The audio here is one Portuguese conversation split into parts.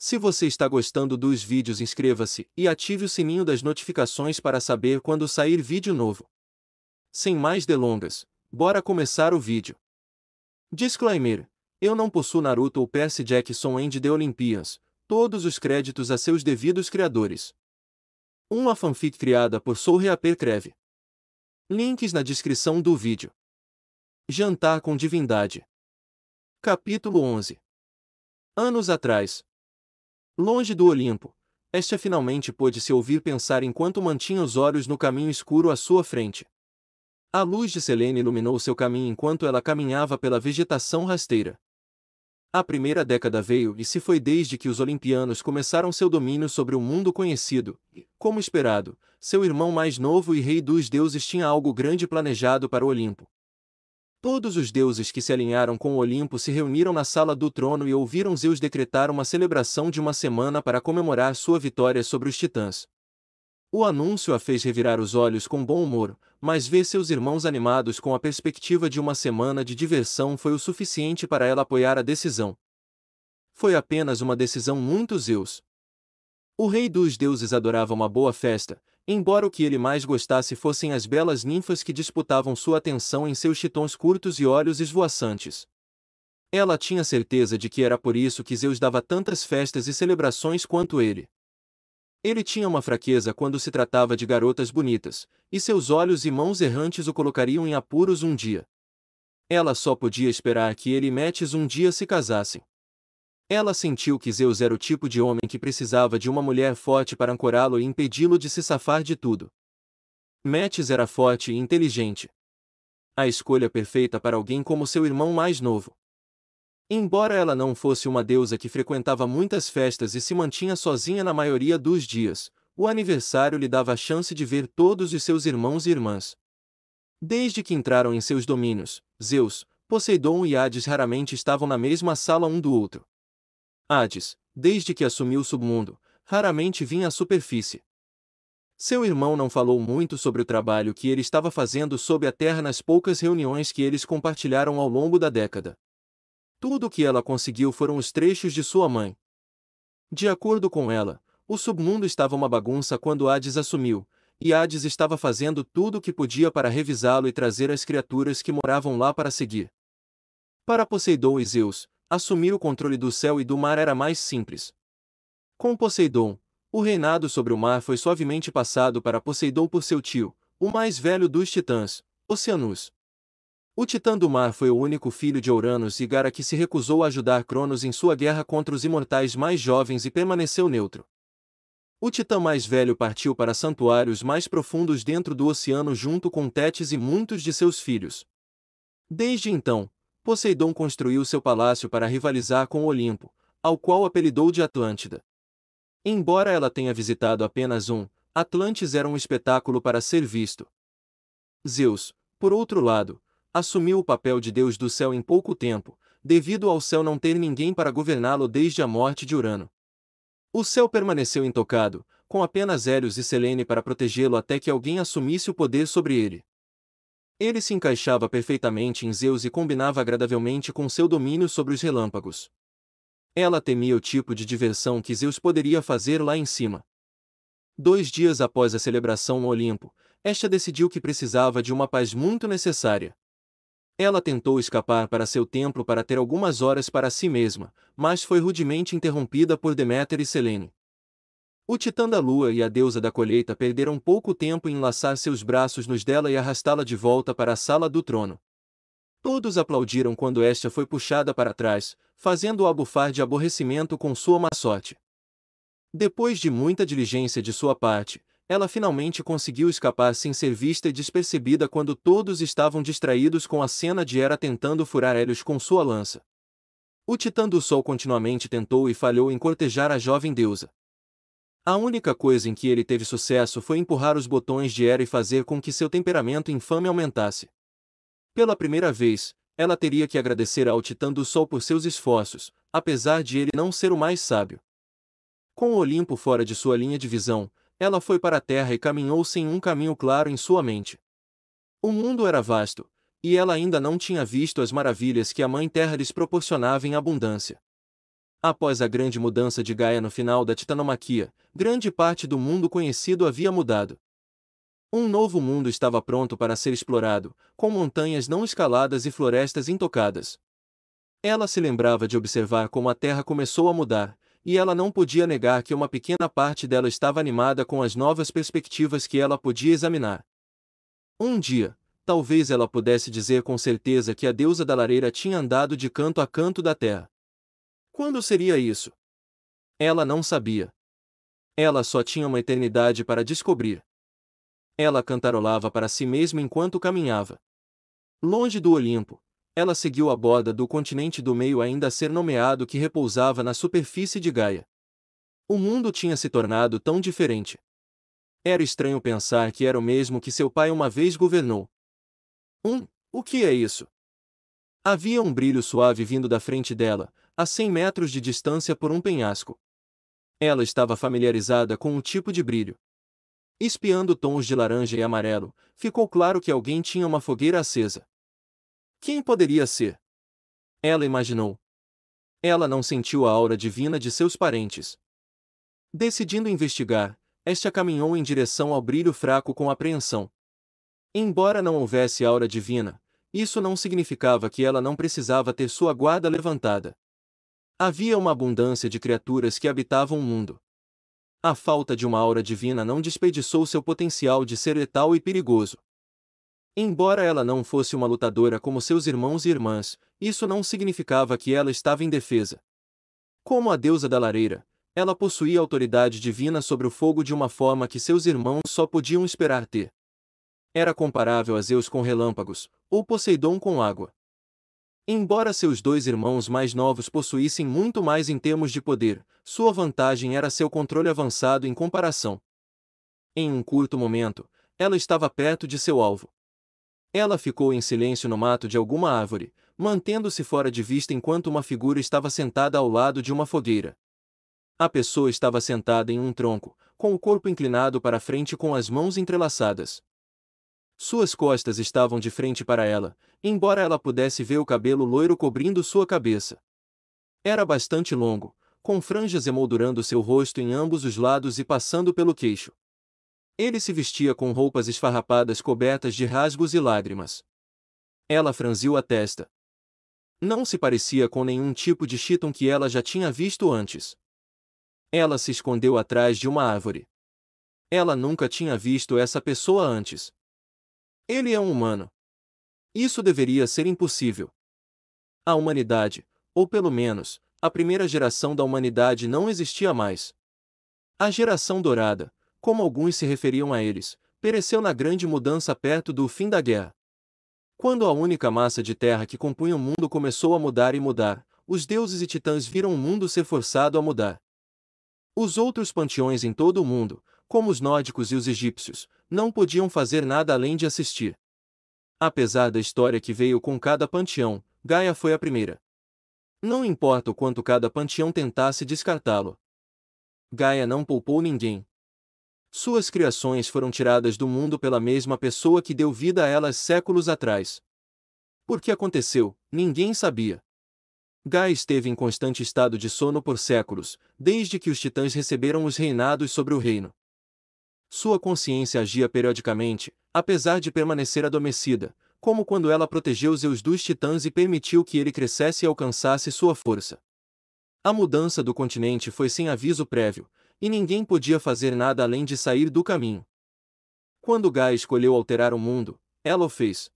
Se você está gostando dos vídeos, inscreva-se e ative o sininho das notificações para saber quando sair vídeo novo. Sem mais delongas, bora começar o vídeo. Disclaimer: eu não possuo Naruto ou Percy Jackson End The Olympians, todos os créditos a seus devidos criadores. Uma fanfic criada por Soul-Reaper Creve. Links na descrição do vídeo. Jantar com Divindade. Capítulo 11. Anos atrás. Longe do Olimpo, Estia finalmente pôde se ouvir pensar enquanto mantinha os olhos no caminho escuro à sua frente. A luz de Selene iluminou seu caminho enquanto ela caminhava pela vegetação rasteira. A primeira década veio e se foi desde que os Olimpianos começaram seu domínio sobre o mundo conhecido, e, como esperado, seu irmão mais novo e rei dos deuses tinha algo grande planejado para o Olimpo. Todos os deuses que se alinharam com o Olimpo se reuniram na sala do trono e ouviram Zeus decretar uma celebração de uma semana para comemorar sua vitória sobre os titãs. O anúncio a fez revirar os olhos com bom humor, mas ver seus irmãos animados com a perspectiva de uma semana de diversão foi o suficiente para ela apoiar a decisão. Foi apenas uma decisão muito Zeus. O rei dos deuses adorava uma boa festa, embora o que ele mais gostasse fossem as belas ninfas que disputavam sua atenção em seus chitões curtos e olhos esvoaçantes. Ela tinha certeza de que era por isso que Zeus dava tantas festas e celebrações quanto ele. Ele tinha uma fraqueza quando se tratava de garotas bonitas, e seus olhos e mãos errantes o colocariam em apuros um dia. Ela só podia esperar que ele e Metis um dia se casassem. Ela sentiu que Zeus era o tipo de homem que precisava de uma mulher forte para ancorá-lo e impedi-lo de se safar de tudo. Metis era forte e inteligente. A escolha perfeita para alguém como seu irmão mais novo. Embora ela não fosse uma deusa que frequentava muitas festas e se mantinha sozinha na maioria dos dias, o aniversário lhe dava a chance de ver todos os seus irmãos e irmãs. Desde que entraram em seus domínios, Zeus, Poseidon e Hades raramente estavam na mesma sala um do outro. Hades, desde que assumiu o submundo, raramente vinha à superfície. Seu irmão não falou muito sobre o trabalho que ele estava fazendo sob a terra nas poucas reuniões que eles compartilharam ao longo da década. Tudo o que ela conseguiu foram os trechos de sua mãe. De acordo com ela, o submundo estava uma bagunça quando Hades assumiu, e Hades estava fazendo tudo o que podia para revisá-lo e trazer as criaturas que moravam lá para seguir. Para Poseidon e Zeus, assumir o controle do céu e do mar era mais simples. Com Poseidon, o reinado sobre o mar foi suavemente passado para Poseidon por seu tio, o mais velho dos titãs, Oceanus. O titã do mar foi o único filho de Uranus e Gaia que se recusou a ajudar Cronos em sua guerra contra os imortais mais jovens e permaneceu neutro. O titã mais velho partiu para santuários mais profundos dentro do oceano junto com Tétis e muitos de seus filhos. Desde então, Poseidon construiu seu palácio para rivalizar com o Olimpo, ao qual apelidou de Atlântida. Embora ela tenha visitado apenas Atlantis era um espetáculo para ser visto. Zeus, por outro lado, assumiu o papel de deus do céu em pouco tempo, devido ao céu não ter ninguém para governá-lo desde a morte de Urano. O céu permaneceu intocado, com apenas Hélios e Selene para protegê-lo até que alguém assumisse o poder sobre ele. Ele se encaixava perfeitamente em Zeus e combinava agradavelmente com seu domínio sobre os relâmpagos. Ela temia o tipo de diversão que Zeus poderia fazer lá em cima. 2 dias após a celebração no Olimpo, Hestia decidiu que precisava de uma paz muito necessária. Ela tentou escapar para seu templo para ter algumas horas para si mesma, mas foi rudemente interrompida por Deméter e Selene. O titã da lua e a deusa da colheita perderam pouco tempo em enlaçar seus braços nos dela e arrastá-la de volta para a sala do trono. Todos aplaudiram quando Hestia foi puxada para trás, fazendo-a bufar de aborrecimento com sua má sorte. Depois de muita diligência de sua parte, ela finalmente conseguiu escapar sem ser vista e despercebida quando todos estavam distraídos com a cena de Hera tentando furar Hélios com sua lança. O titã do sol continuamente tentou e falhou em cortejar a jovem deusa. A única coisa em que ele teve sucesso foi empurrar os botões de Hera e fazer com que seu temperamento infame aumentasse. Pela primeira vez, ela teria que agradecer ao Titã do Sol por seus esforços, apesar de ele não ser o mais sábio. Com o Olimpo fora de sua linha de visão, ela foi para a Terra e caminhou sem um caminho claro em sua mente. O mundo era vasto, e ela ainda não tinha visto as maravilhas que a Mãe Terra lhes proporcionava em abundância. Após a grande mudança de Gaia no final da Titanomaquia, grande parte do mundo conhecido havia mudado. Um novo mundo estava pronto para ser explorado, com montanhas não escaladas e florestas intocadas. Ela se lembrava de observar como a Terra começou a mudar, e ela não podia negar que uma pequena parte dela estava animada com as novas perspectivas que ela podia examinar. Um dia, talvez ela pudesse dizer com certeza que a deusa da lareira tinha andado de canto a canto da Terra. Quando seria isso? Ela não sabia. Ela só tinha uma eternidade para descobrir. Ela cantarolava para si mesma enquanto caminhava. Longe do Olimpo, ela seguiu a borda do continente do meio ainda a ser nomeado que repousava na superfície de Gaia. O mundo tinha se tornado tão diferente. Era estranho pensar que era o mesmo que seu pai uma vez governou. O que é isso? Havia um brilho suave vindo da frente dela, a 100 metros de distância por um penhasco. Ela estava familiarizada com o tipo de brilho. Espiando tons de laranja e amarelo, ficou claro que alguém tinha uma fogueira acesa. Quem poderia ser? Ela imaginou. Ela não sentiu a aura divina de seus parentes. Decidindo investigar, esta caminhou em direção ao brilho fraco com apreensão. Embora não houvesse aura divina, isso não significava que ela não precisava ter sua guarda levantada. Havia uma abundância de criaturas que habitavam o mundo. A falta de uma aura divina não desperdiçou seu potencial de ser letal e perigoso. Embora ela não fosse uma lutadora como seus irmãos e irmãs, isso não significava que ela estava indefesa. Como a deusa da lareira, ela possuía autoridade divina sobre o fogo de uma forma que seus irmãos só podiam esperar ter. Era comparável a Zeus com relâmpagos, ou Poseidon com água. Embora seus dois irmãos mais novos possuíssem muito mais em termos de poder, sua vantagem era seu controle avançado em comparação. Em um curto momento, ela estava perto de seu alvo. Ela ficou em silêncio no mato de alguma árvore, mantendo-se fora de vista enquanto uma figura estava sentada ao lado de uma fogueira. A pessoa estava sentada em um tronco, com o corpo inclinado para frente com as mãos entrelaçadas. Suas costas estavam de frente para ela, embora ela pudesse ver o cabelo loiro cobrindo sua cabeça. Era bastante longo, com franjas emoldurando seu rosto em ambos os lados e passando pelo queixo. Ele se vestia com roupas esfarrapadas cobertas de rasgos e lágrimas. Ela franziu a testa. Não se parecia com nenhum tipo de chiton que ela já tinha visto antes. Ela se escondeu atrás de uma árvore. Ela nunca tinha visto essa pessoa antes. Ele é um humano. Isso deveria ser impossível. A humanidade, ou pelo menos, a primeira geração da humanidade não existia mais. A geração dourada, como alguns se referiam a eles, pereceu na grande mudança perto do fim da guerra. Quando a única massa de terra que compunha o mundo começou a mudar e mudar, os deuses e titãs viram o mundo ser forçado a mudar. Os outros panteões em todo o mundo, como os nórdicos e os egípcios, não podiam fazer nada além de assistir. Apesar da história que veio com cada panteão, Gaia foi a primeira. Não importa o quanto cada panteão tentasse descartá-lo. Gaia não poupou ninguém. Suas criações foram tiradas do mundo pela mesma pessoa que deu vida a elas séculos atrás. Por que aconteceu, ninguém sabia. Gaia esteve em constante estado de sono por séculos, desde que os titãs receberam os reinados sobre o reino. Sua consciência agia periodicamente, apesar de permanecer adormecida, como quando ela protegeu Zeus dos titãs e permitiu que ele crescesse e alcançasse sua força. A mudança do continente foi sem aviso prévio, e ninguém podia fazer nada além de sair do caminho. Quando Gaia escolheu alterar o mundo, ela o fez.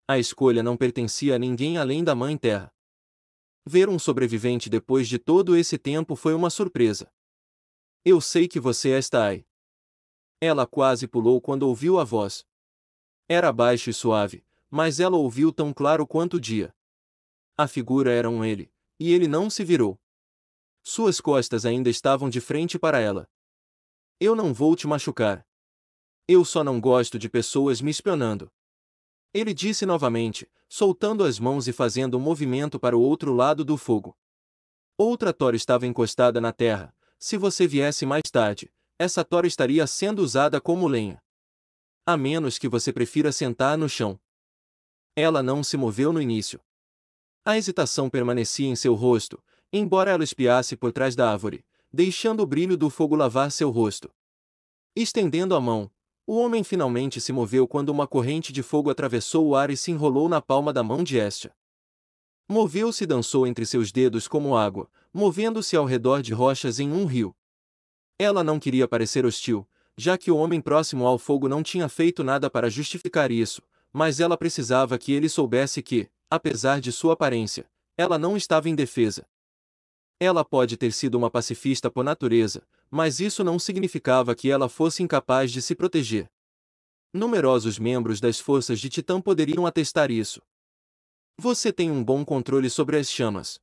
A escolha não pertencia a ninguém além da Mãe Terra. Ver um sobrevivente depois de todo esse tempo foi uma surpresa. Eu sei que você está aí. Ela quase pulou quando ouviu a voz. Era baixa e suave, mas ela ouviu tão claro quanto o dia. A figura era ele, e ele não se virou. Suas costas ainda estavam de frente para ela. Eu não vou te machucar. Eu só não gosto de pessoas me espionando. Ele disse novamente, soltando as mãos e fazendo um movimento para o outro lado do fogo. Outra tora estava encostada na terra. Se você viesse mais tarde, essa tora estaria sendo usada como lenha. A menos que você prefira sentar no chão. Ela não se moveu no início. A hesitação permanecia em seu rosto, embora ela espiasse por trás da árvore, deixando o brilho do fogo lavar seu rosto. Estendendo a mão, o homem finalmente se moveu quando uma corrente de fogo atravessou o ar e se enrolou na palma da mão de Estia. Moveu-se e dançou entre seus dedos como água, movendo-se ao redor de rochas em um rio. Ela não queria parecer hostil, já que o homem próximo ao fogo não tinha feito nada para justificar isso, mas ela precisava que ele soubesse que, apesar de sua aparência, ela não estava indefesa. Ela pode ter sido uma pacifista por natureza, mas isso não significava que ela fosse incapaz de se proteger. Numerosos membros das forças de Titã poderiam atestar isso. Você tem um bom controle sobre as chamas.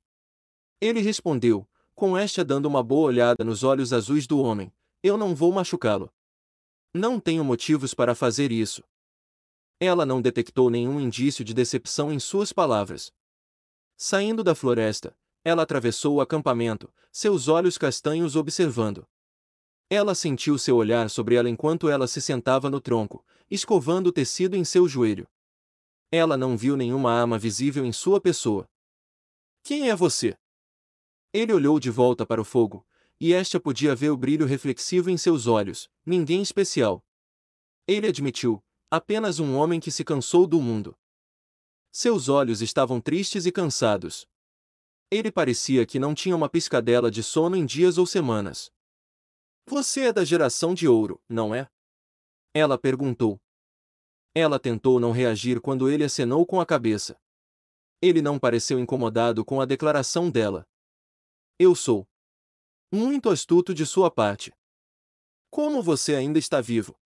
Ele respondeu, com Estia dando uma boa olhada nos olhos azuis do homem. Eu não vou machucá-lo. Não tenho motivos para fazer isso. Ela não detectou nenhum indício de decepção em suas palavras. Saindo da floresta, ela atravessou o acampamento, seus olhos castanhos observando. Ela sentiu seu olhar sobre ela enquanto ela se sentava no tronco, escovando o tecido em seu joelho. Ela não viu nenhuma arma visível em sua pessoa. Quem é você? Ele olhou de volta para o fogo, e Estia podia ver o brilho reflexivo em seus olhos. Ninguém especial. Ele admitiu, apenas um homem que se cansou do mundo. Seus olhos estavam tristes e cansados. Ele parecia que não tinha uma piscadela de sono em dias ou semanas. Você é da geração de ouro, não é? Ela perguntou. Ela tentou não reagir quando ele acenou com a cabeça. Ele não pareceu incomodado com a declaração dela. Eu sou. Muito astuto de sua parte. Como você ainda está vivo?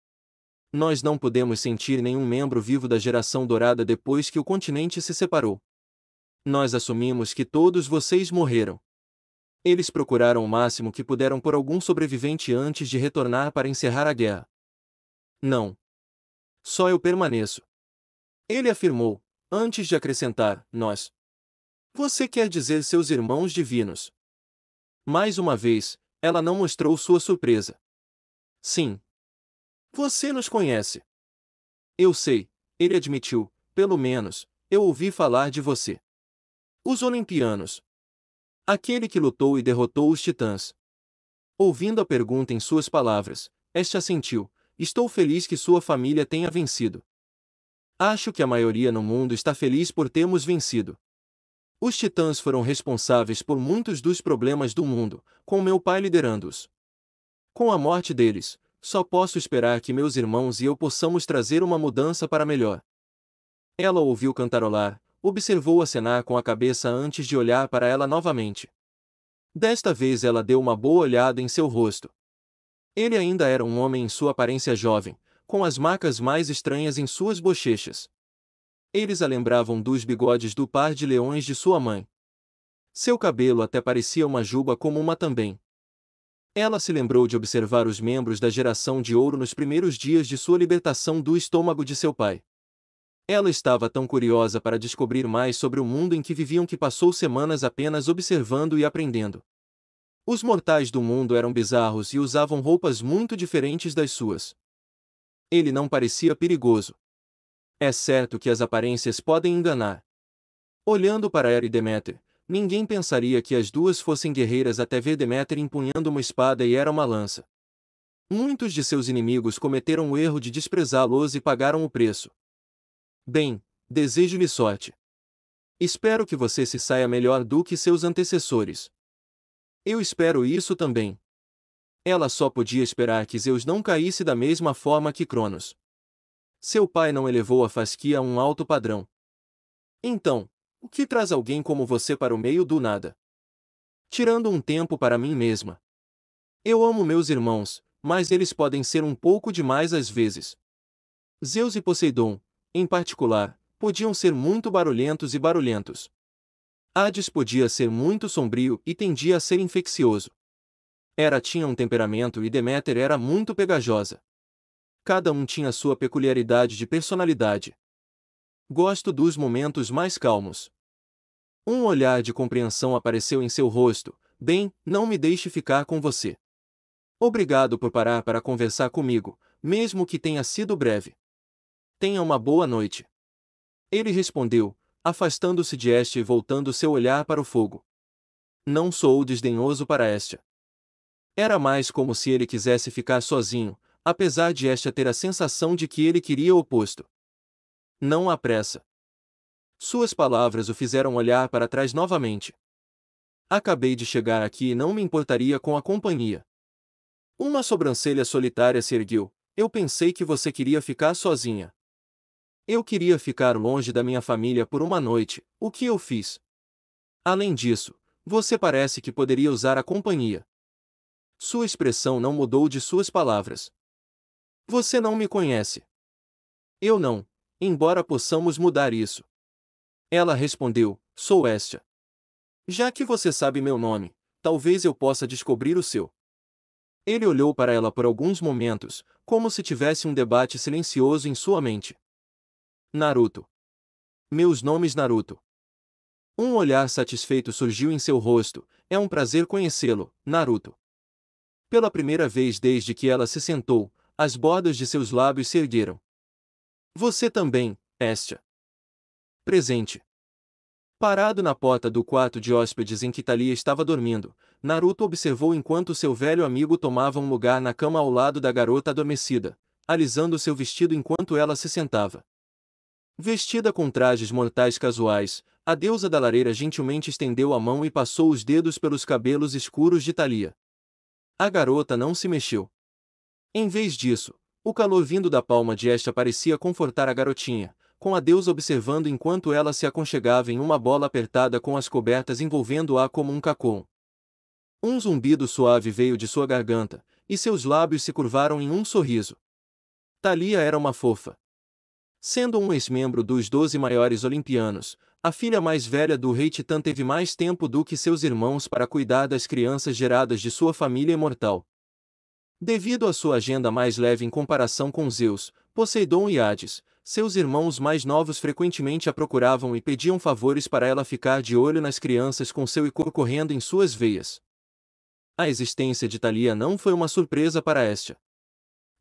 Nós não podemos sentir nenhum membro vivo da geração dourada depois que o continente se separou. Nós assumimos que todos vocês morreram. Eles procuraram o máximo que puderam por algum sobrevivente antes de retornar para encerrar a guerra. Não. Só eu permaneço. Ele afirmou, antes de acrescentar, nós. Você quer dizer seus irmãos divinos? Mais uma vez, ela não mostrou sua surpresa. Sim. Você nos conhece. Eu sei, ele admitiu, pelo menos, eu ouvi falar de você. Os Olimpianos. Aquele que lutou e derrotou os Titãs. Ouvindo a pergunta em suas palavras, Estia assentiu. Estou feliz que sua família tenha vencido. Acho que a maioria no mundo está feliz por termos vencido. Os Titãs foram responsáveis por muitos dos problemas do mundo, com meu pai liderando-os. Com a morte deles, só posso esperar que meus irmãos e eu possamos trazer uma mudança para melhor. Ela ouviu cantarolar, observou acenar com a cabeça antes de olhar para ela novamente. Desta vez ela deu uma boa olhada em seu rosto. Ele ainda era um homem em sua aparência jovem, com as marcas mais estranhas em suas bochechas. Eles a lembravam dos bigodes do par de leões de sua mãe. Seu cabelo até parecia uma juba como uma também. Ela se lembrou de observar os membros da geração de ouro nos primeiros dias de sua libertação do estômago de seu pai. Ela estava tão curiosa para descobrir mais sobre o mundo em que viviam que passou semanas apenas observando e aprendendo. Os mortais do mundo eram bizarros e usavam roupas muito diferentes das suas. Ele não parecia perigoso. É certo que as aparências podem enganar. Olhando para Hera e Deméter, ninguém pensaria que as duas fossem guerreiras até ver Deméter empunhando uma espada e Hera uma lança. Muitos de seus inimigos cometeram o erro de desprezá-los e pagaram o preço. Bem, desejo-lhe sorte. Espero que você se saia melhor do que seus antecessores. Eu espero isso também. Ela só podia esperar que Zeus não caísse da mesma forma que Cronos. Seu pai não elevou a fasquia a um alto padrão. Então, o que traz alguém como você para o meio do nada? Tirando um tempo para mim mesma. Eu amo meus irmãos, mas eles podem ser um pouco demais às vezes. Zeus e Poseidon, em particular, podiam ser muito barulhentos e barulhentos. Hades podia ser muito sombrio e tendia a ser infeccioso. Hera tinha um temperamento e Deméter era muito pegajosa. Cada um tinha sua peculiaridade de personalidade. Gosto dos momentos mais calmos. Um olhar de compreensão apareceu em seu rosto. Bem, não me deixe ficar com você. Obrigado por parar para conversar comigo, mesmo que tenha sido breve. Tenha uma boa noite. Ele respondeu, afastando-se de Estia e voltando seu olhar para o fogo. Não soou desdenhoso para Estia. Era mais como se ele quisesse ficar sozinho, apesar de Estia ter a sensação de que ele queria o oposto. Não há pressa. Suas palavras o fizeram olhar para trás novamente. Acabei de chegar aqui e não me importaria com a companhia. Uma sobrancelha solitária se ergueu. Eu pensei que você queria ficar sozinha. Eu queria ficar longe da minha família por uma noite, o que eu fiz. Além disso, você parece que poderia usar a companhia. Sua expressão não mudou de suas palavras. Você não me conhece. Eu não, embora possamos mudar isso. Ela respondeu, sou Estia. Já que você sabe meu nome, talvez eu possa descobrir o seu. Ele olhou para ela por alguns momentos, como se tivesse um debate silencioso em sua mente. Naruto. Meus nomes Naruto. Um olhar satisfeito surgiu em seu rosto. É um prazer conhecê-lo, Naruto. Pela primeira vez desde que ela se sentou, as bordas de seus lábios se ergueram. Você também, Estia. Presente. Parado na porta do quarto de hóspedes em que Thalia estava dormindo, Naruto observou enquanto seu velho amigo tomava um lugar na cama ao lado da garota adormecida, alisando seu vestido enquanto ela se sentava. Vestida com trajes mortais casuais, a deusa da lareira gentilmente estendeu a mão e passou os dedos pelos cabelos escuros de Thalia. A garota não se mexeu. Em vez disso, o calor vindo da palma de Estia parecia confortar a garotinha, com a deusa observando enquanto ela se aconchegava em uma bola apertada com as cobertas envolvendo-a como um cacon. Um zumbido suave veio de sua garganta, e seus lábios se curvaram em um sorriso. Thalia era uma fofa. Sendo um ex-membro dos 12 maiores olimpianos, a filha mais velha do rei Titã teve mais tempo do que seus irmãos para cuidar das crianças geradas de sua família imortal. Devido à sua agenda mais leve em comparação com Zeus, Poseidon e Hades, seus irmãos mais novos frequentemente a procuravam e pediam favores para ela ficar de olho nas crianças com seu Ichor correndo em suas veias. A existência de Thalia não foi uma surpresa para Estia.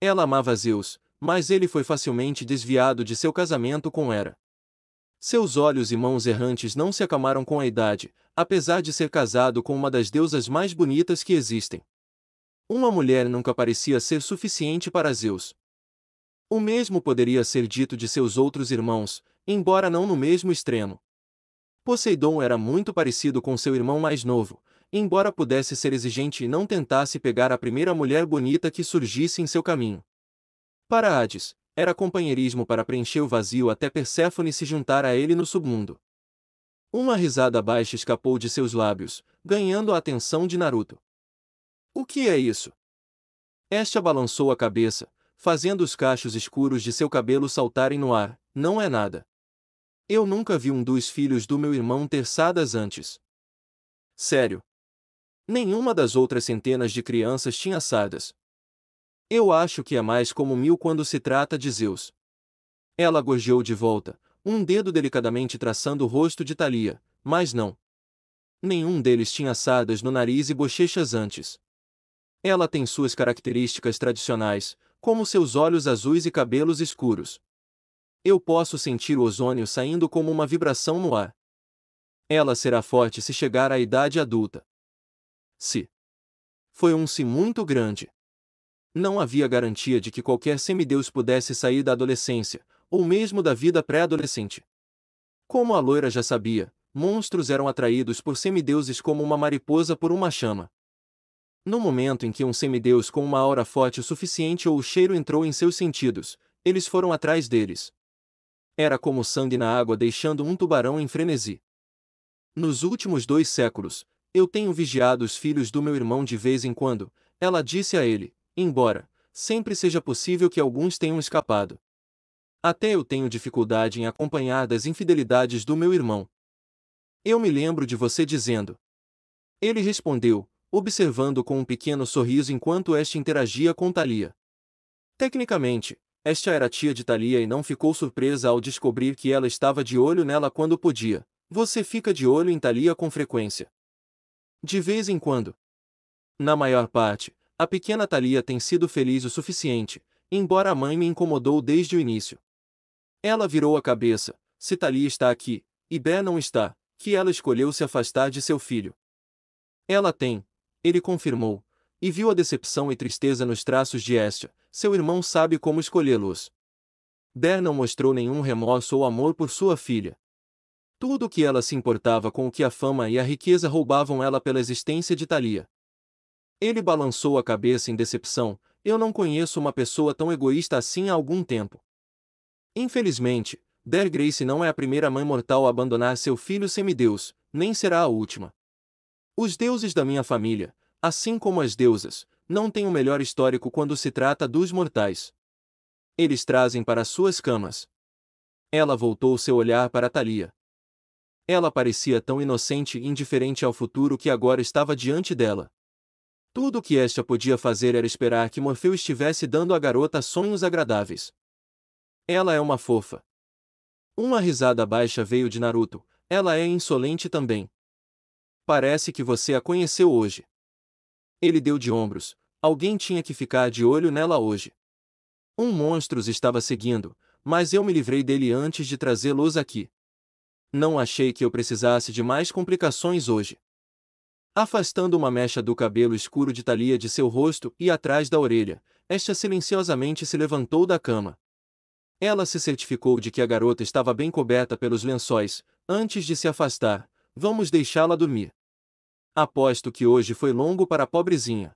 Ela amava Zeus, mas ele foi facilmente desviado de seu casamento com Hera. Seus olhos e mãos errantes não se acalmaram com a idade, apesar de ser casado com uma das deusas mais bonitas que existem. Uma mulher nunca parecia ser suficiente para Zeus. O mesmo poderia ser dito de seus outros irmãos, embora não no mesmo extremo. Poseidon era muito parecido com seu irmão mais novo, embora pudesse ser exigente e não tentasse pegar a primeira mulher bonita que surgisse em seu caminho. Para Hades, era companheirismo para preencher o vazio até Perséfone se juntar a ele no submundo. Uma risada baixa escapou de seus lábios, ganhando a atenção de Naruto. O que é isso? Estia balançou a cabeça, fazendo os cachos escuros de seu cabelo saltarem no ar. Não é nada. Eu nunca vi um dos filhos do meu irmão ter sadas antes. Sério. Nenhuma das outras centenas de crianças tinha sadas. Eu acho que é mais como 1000 quando se trata de Zeus. Ela gorjeou de volta, um dedo delicadamente traçando o rosto de Thalia, mas não. Nenhum deles tinha sardas no nariz e bochechas antes. Ela tem suas características tradicionais, como seus olhos azuis e cabelos escuros. Eu posso sentir o ozônio saindo como uma vibração no ar. Ela será forte se chegar à idade adulta. Se. Foi um se muito grande. Não havia garantia de que qualquer semideus pudesse sair da adolescência, ou mesmo da vida pré-adolescente. Como a loira já sabia, monstros eram atraídos por semideuses como uma mariposa por uma chama. No momento em que um semideus com uma aura forte o suficiente ou o cheiro entrou em seus sentidos, eles foram atrás deles. Era como sangue na água deixando um tubarão em frenesi. Nos últimos 2 séculos, eu tenho vigiado os filhos do meu irmão de vez em quando, ela disse a ele, embora sempre seja possível que alguns tenham escapado. Até eu tenho dificuldade em acompanhar das infidelidades do meu irmão. Eu me lembro de você dizendo. Ele respondeu, observando com um pequeno sorriso enquanto Estia interagia com Thalia. Tecnicamente, Estia era tia de Thalia e não ficou surpresa ao descobrir que ela estava de olho nela quando podia. Você fica de olho em Thalia com frequência. De vez em quando. Na maior parte, a pequena Thalia tem sido feliz o suficiente, embora a mãe me incomodou desde o início. Ela virou a cabeça. Se Thalia está aqui, e Bé não está, que ela escolheu se afastar de seu filho. Ela tem, ele confirmou, e viu a decepção e tristeza nos traços de Estia. Seu irmão sabe como escolhê-los. Der não mostrou nenhum remorso ou amor por sua filha. Tudo o que ela se importava com o que a fama e a riqueza roubavam ela pela existência de Thalia. Ele balançou a cabeça em decepção. Eu não conheço uma pessoa tão egoísta assim há algum tempo. Infelizmente, Der Grace não é a primeira mãe mortal a abandonar seu filho semideus, nem será a última. Os deuses da minha família, assim como as deusas, não têm o melhor histórico quando se trata dos mortais. Eles trazem para suas camas. Ela voltou seu olhar para Thalia. Ela parecia tão inocente e indiferente ao futuro que agora estava diante dela. Tudo o que Estia podia fazer era esperar que Morfeu estivesse dando à garota sonhos agradáveis. Ela é uma fofa. Uma risada baixa veio de Naruto. Ela é insolente também. Parece que você a conheceu hoje. Ele deu de ombros. Alguém tinha que ficar de olho nela hoje. Um monstro os estava seguindo, mas eu me livrei dele antes de trazê-los aqui. Não achei que eu precisasse de mais complicações hoje. Afastando uma mecha do cabelo escuro de Thalia de seu rosto e atrás da orelha, Estia silenciosamente se levantou da cama. Ela se certificou de que a garota estava bem coberta pelos lençóis. Antes de se afastar, vamos deixá-la dormir. Aposto que hoje foi longo para a pobrezinha.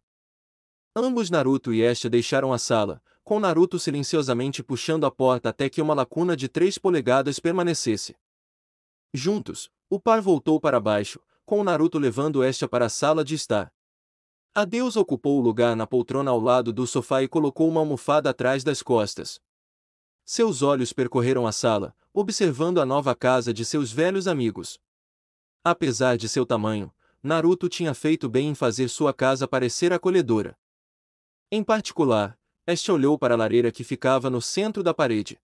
Ambos Naruto e Estia deixaram a sala, com Naruto silenciosamente puxando a porta até que uma lacuna de 3 polegadas permanecesse. Juntos, o par voltou para baixo, com Naruto levando Estia para a sala de estar. A deusa ocupou o lugar na poltrona ao lado do sofá e colocou uma almofada atrás das costas. Seus olhos percorreram a sala, observando a nova casa de seus velhos amigos. Apesar de seu tamanho, Naruto tinha feito bem em fazer sua casa parecer acolhedora. Em particular, Estia olhou para a lareira que ficava no centro da parede.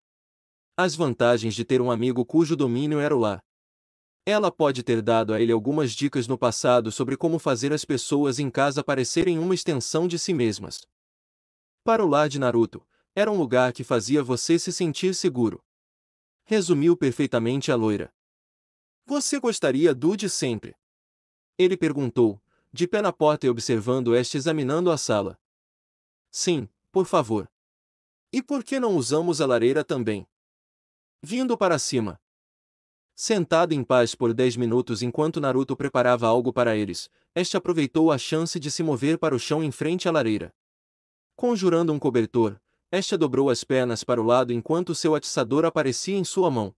As vantagens de ter um amigo cujo domínio era o lar. Ela pode ter dado a ele algumas dicas no passado sobre como fazer as pessoas em casa parecerem uma extensão de si mesmas. Para o lar de Naruto, era um lugar que fazia você se sentir seguro. Resumiu perfeitamente a loira. Você gostaria do de sempre? Ele perguntou, de pé na porta e observando Estia examinando a sala. Sim, por favor. E por que não usamos a lareira também? Vindo para cima. Sentado em paz por 10 minutos enquanto Naruto preparava algo para eles, Estia aproveitou a chance de se mover para o chão em frente à lareira. Conjurando um cobertor, Estia dobrou as pernas para o lado enquanto seu atiçador aparecia em sua mão.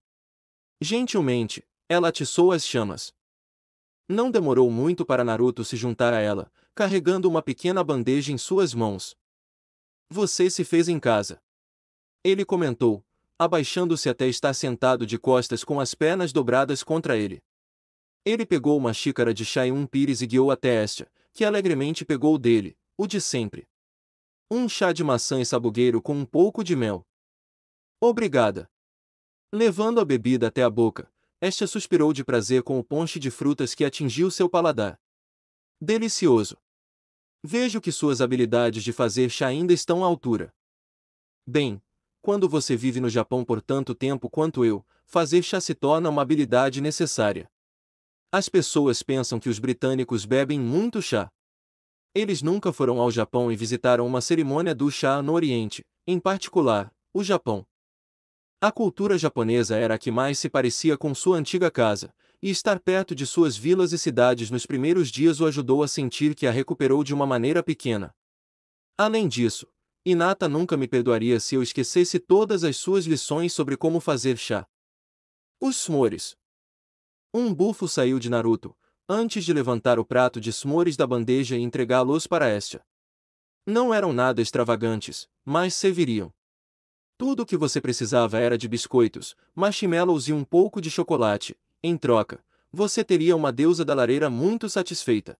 Gentilmente, ela atiçou as chamas. Não demorou muito para Naruto se juntar a ela, carregando uma pequena bandeja em suas mãos. Você se fez em casa. Ele comentou, abaixando-se até estar sentado de costas com as pernas dobradas contra ele. Ele pegou uma xícara de chá e um pires e guiou até Estia, que alegremente pegou o dele, o de sempre. Um chá de maçã e sabugueiro com um pouco de mel. Obrigada. Levando a bebida até a boca, Estia suspirou de prazer com o ponche de frutas que atingiu seu paladar. Delicioso. Vejo que suas habilidades de fazer chá ainda estão à altura. Bem, quando você vive no Japão por tanto tempo quanto eu, fazer chá se torna uma habilidade necessária. As pessoas pensam que os britânicos bebem muito chá. Eles nunca foram ao Japão e visitaram uma cerimônia do chá no Oriente, em particular, o Japão. A cultura japonesa era a que mais se parecia com sua antiga casa, e estar perto de suas vilas e cidades nos primeiros dias o ajudou a sentir que a recuperou de uma maneira pequena. Além disso, Hinata nunca me perdoaria se eu esquecesse todas as suas lições sobre como fazer chá. Os s'mores. Um bufo saiu de Naruto, antes de levantar o prato de s'mores da bandeja e entregá-los para Estia. Não eram nada extravagantes, mas serviriam. Tudo o que você precisava era de biscoitos, marshmallows e um pouco de chocolate. Em troca, você teria uma deusa da lareira muito satisfeita.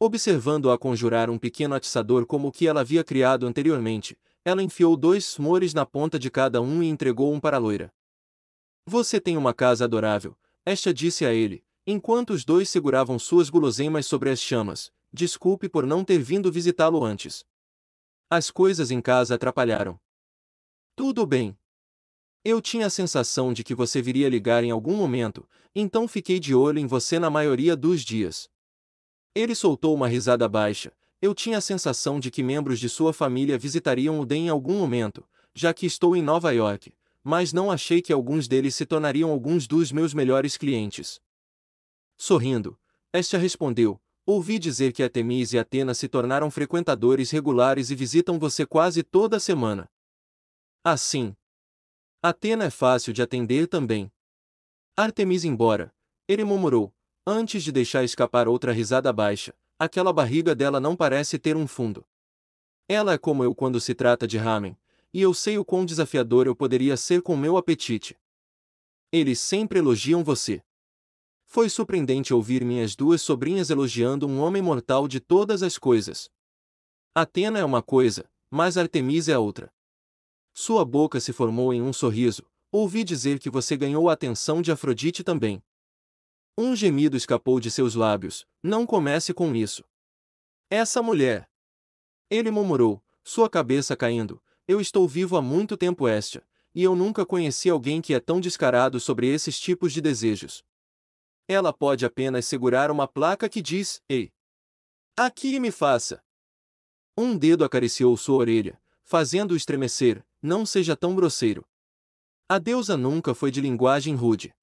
Observando-a conjurar um pequeno atiçador como o que ela havia criado anteriormente, ela enfiou 2 s'mores na ponta de cada um e entregou um para a loira. Você tem uma casa adorável, Estia disse a ele, enquanto os dois seguravam suas guloseimas sobre as chamas. Desculpe por não ter vindo visitá-lo antes. As coisas em casa atrapalharam. Tudo bem. Eu tinha a sensação de que você viria ligar em algum momento, então fiquei de olho em você na maioria dos dias. Ele soltou uma risada baixa. Eu tinha a sensação de que membros de sua família visitariam o Den em algum momento, já que estou em Nova York, mas não achei que alguns deles se tornariam alguns dos meus melhores clientes. Sorrindo, Estia respondeu: ouvi dizer que Artemis e Atena se tornaram frequentadores regulares e visitam você quase toda semana. Assim, Atena é fácil de atender também. Artemis embora, ele murmurou, antes de deixar escapar outra risada baixa, aquela barriga dela não parece ter um fundo. Ela é como eu quando se trata de ramen, e eu sei o quão desafiador eu poderia ser com meu apetite. Eles sempre elogiam você. Foi surpreendente ouvir minhas duas sobrinhas elogiando um homem mortal de todas as coisas. Atena é uma coisa, mas Artemis é outra. Sua boca se formou em um sorriso. Ouvi dizer que você ganhou a atenção de Afrodite também. Um gemido escapou de seus lábios. Não comece com isso. Essa mulher. Ele murmurou, sua cabeça caindo. Eu estou vivo há muito tempo, Estia, e eu nunca conheci alguém que é tão descarado sobre esses tipos de desejos. Ela pode apenas segurar uma placa que diz: ei, aqui me faça. Um dedo acariciou sua orelha, fazendo-o estremecer. Não seja tão grosseiro. A deusa nunca foi de linguagem rude.